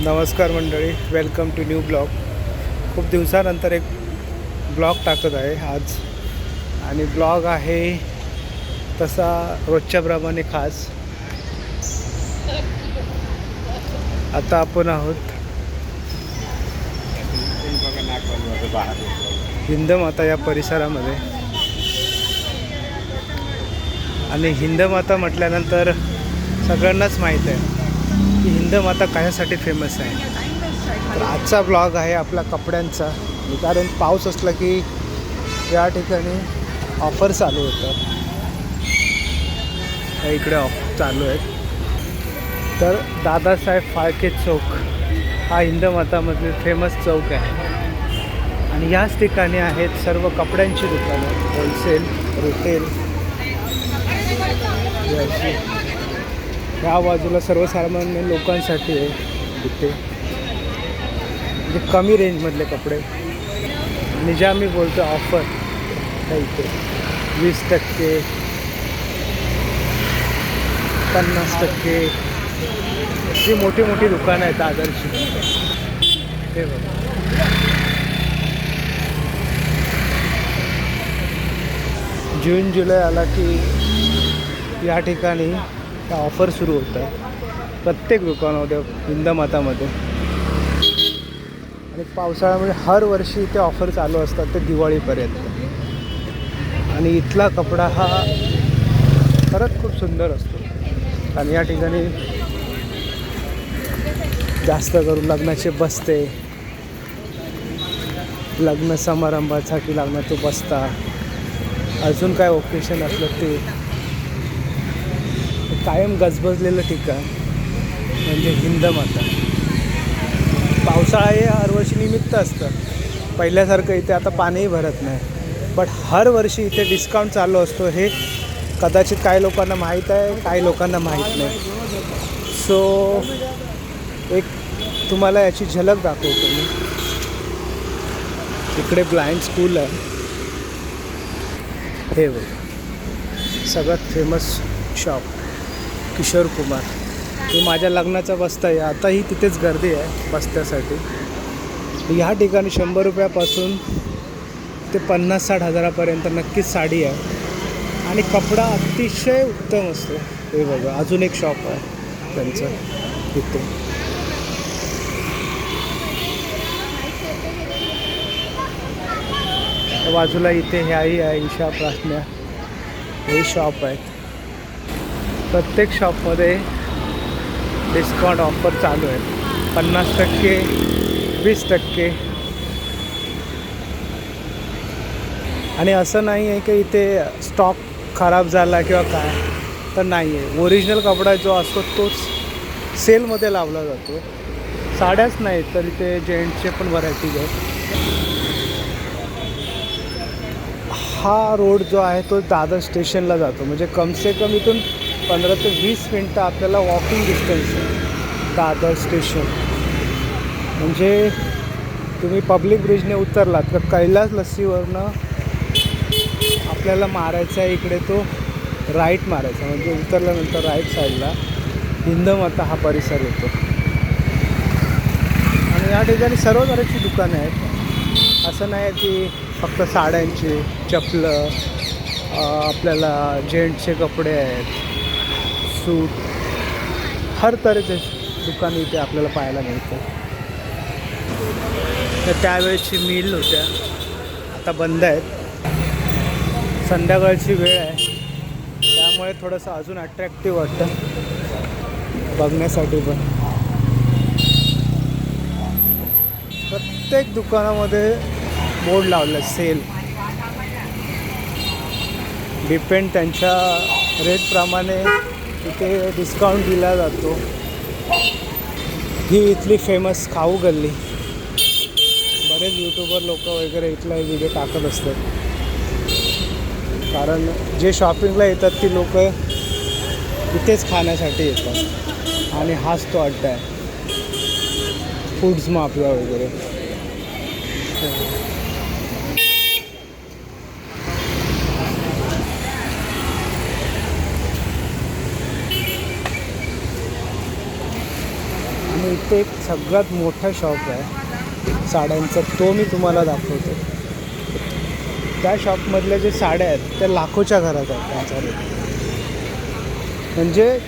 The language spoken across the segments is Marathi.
नमस्कार मंडळी, वेलकम टू न्यू ब्लॉग. खूप दिवसानंतर एक ब्लॉग टाकत आहे आज. आणि ब्लॉग आहे तसा रोजच्याप्रमाणे खास. आता आपण आहोत हिंदमाता या परिसरामध्ये. आणि हिंदमाता म्हटल्यानंतर सगळ्यांनाच माहीत आहे की हिंदमाता कशासाठी फेमस आहे. तर आजचा ब्लॉग आहे आपला कपड्यांचा. कारण पाऊस असला की या ठिकाणी ऑफर चालू होतं. इकडे ऑफर चालू आहेत. तर दादासाहेब फाळके चौक हा हिंदमातामधील फेमस चौक आहे. आणि याच ठिकाणी आहेत सर्व कपड्यांची दुकानं, होलसेल, रिटेल. या बाजूला सर्वसामान्य लोकांसाठी आहे इथे, म्हणजे कमी रेंजमधले कपडे. आणि ज्या मी बोलतो ऑफर इथे 20%, 50%. जी मोठी मोठी दुकानं आहेत दादरची. हे बघा, जून जुलै आला की या ठिकाणी त्या ऑफर सुरू होतात प्रत्येक दुकानामध्ये हिंदमातामध्ये. आणि पावसाळ्यामध्ये हर वर्षी इथे ऑफर चालू असतात ते दिवाळीपर्यंत. आणि इथला कपडा हा खरंच खूप सुंदर असतो. आणि या ठिकाणी जास्त करून लग्नाचे बस्ते, लग्न समारंभासाठी लागणार तो बस्ता, अजून काय ओकेशन असलं ते कायम गजबजलेलं ठिकाण म्हणजे हिंदमाता. पावसाळा हे हर वर्षी निमित्त असतं. पहिल्यासारखं इथे आता पाणीही भरत नाही, बट हर वर्षी इथे डिस्काउंट चालू असतो. हे कदाचित काही लोकांना माहीत आहे, काही लोकांना माहीत नाही. सो एक तुम्हाला याची झलक दाखवतो मी. इकडे ब्लाइंड स्कूल आहे. हे बघ, सगळ्यात फेमस शॉप किशोर कुमार. हे माझ्या लग्नाचा बस्ता आहे. आताही तिथेच गर्दी आहे बस्त्यासाठी. ह्या ठिकाणी 100 रुपयापासून ते 50-60 हजारापर्यंत नक्कीच साडी आहे. आणि कपडा अतिशय उत्तम असतो. हे बघा, अजून एक शॉप आहे त्यांचं इथे. बाजूला इथे ह्याही आहे ईशा प्रार्थना. हे शॉप आहेत. प्रत्येक शॉपमध्ये डिस्काउंट ऑफर चालू आहे. 50%, 20%. आणि असं नाही आहे की इथे स्टॉक खराब झाला किंवा काय, तर नाही आहे. ओरिजिनल कपडा जो असतो तोच सेलमध्ये लावला जातो. साड्याच नाही तर इथे जेंट्सचे पण व्हरायटीज आहेत. हा रोड जो आहे तो दादर स्टेशनला जातो. म्हणजे कमसे कम इथून 15 ते 20 मिनटं आपल्याला वॉकिंग डिस्टन्स आहे दादर स्टेशन. म्हणजे तुम्ही पब्लिक ब्रिजने उतरलात तर कैलास लस्सीवरनं आपल्याला मारायचा आहे इकडे, तो राईट मारायचा. म्हणजे उतरल्यानंतर राईट साईडला हिंदमाता हा परिसर येतो. आणि या ठिकाणी सर्व प्रकारची दुकानं आहेत. असं नाही की फक्त साड्यांची, चपलं, आपल्याला जेंट्सचे कपडे आहेत, सूट, हर तऱ्हेचे दुकानं इथे आपल्याला पाहायला मिळतं. तर त्यावेळेची मिल होत्या, आता बंद आहेत. संध्याकाळची वेळ आहे त्यामुळे थोडंसं अजून अट्रॅक्टिव्ह वाटतं बघण्यासाठी पण. प्रत्येक दुकानामध्ये बोर्ड लावलं सेल. डिपेंड त्यांच्या रेटप्रमाणे इथे डिस्काउंट दिला जातो. ही इथली फेमस खाऊ गल्ली. बरेच यूट्यूबर लोक वगैरे इथला व्हिडिओ टाकत असतात. कारण जे शॉपिंगला येतात ती लोक इथेच खाण्यासाठी येतात. आणि हाच तो अड्डा आहे, फूड्स माफिया वगैरे. आणि इथे एक सगळ्यात मोठा शॉप आहे साड्यांचा, तो मी तुम्हाला दाखवतो. त्या शॉपमधल्या जे साड्या आहेत त्या लाखोच्या घरात आहेत त्यांचा रेट. म्हणजे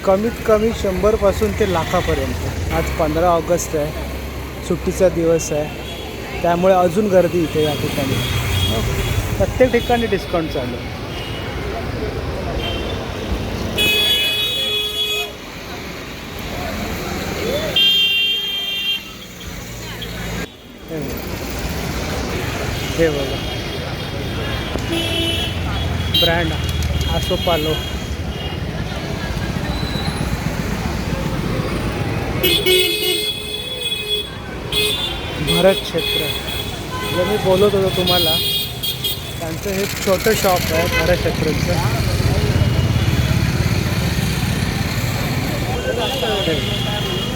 कमीत कमी 100पासून ते लाखापर्यंत. आज 15 ऑगस्ट आहे, सुट्टीचा दिवस आहे, त्यामुळे अजून गर्दी इथे या ठिकाणी. प्रत्येक ठिकाणी डिस्काउंट चालू आहे. हे बघा ब्रँड आसोपालो. भरत क्षेत्र जे मी बोलत होतो तुम्हाला, त्यांचं हे छोटं शॉप आहे भरत क्षेत्रचं.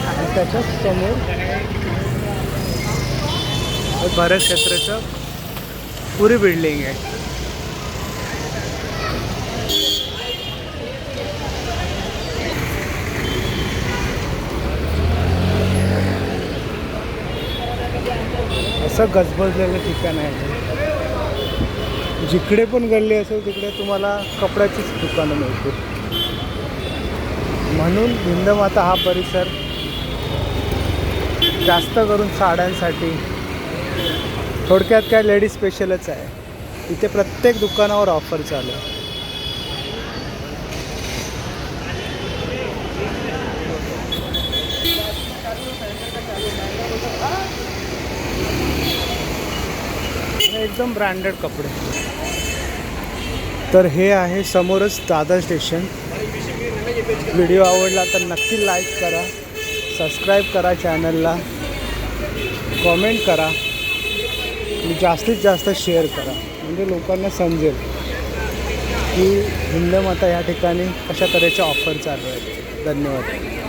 आणि त्याच्याच समोर भरत क्षेत्राचं पुरी बिल्डिंग आहे. असं गजबजलेलं ठिकाण आहे. जिकडे पण गल्ली असेल तिकडे तुम्हाला कपड्याचीच दुकानं मिळतील. म्हणून हिंदमाता हा परिसर जास्त करून साड्यांसाठी, थोडक्यात काय लेडीज स्पेशलच आहे. इथे प्रत्येक दुकानावर ऑफर चालू आहे. एकदम ब्रँडेड कपडे. तर हे आहे समोरच दादर स्टेशन. व्हिडिओ आवडला तर नक्की लाईक करा, सबस्क्राईब करा चॅनलला, कॉमेंट करा आणि जास्तीत जास्त शेअर करा. म्हणजे लोकांना समजेल की हिंदमाता या ठिकाणी कशा तऱ्हेच्या ऑफर चालू आहेत. धन्यवाद.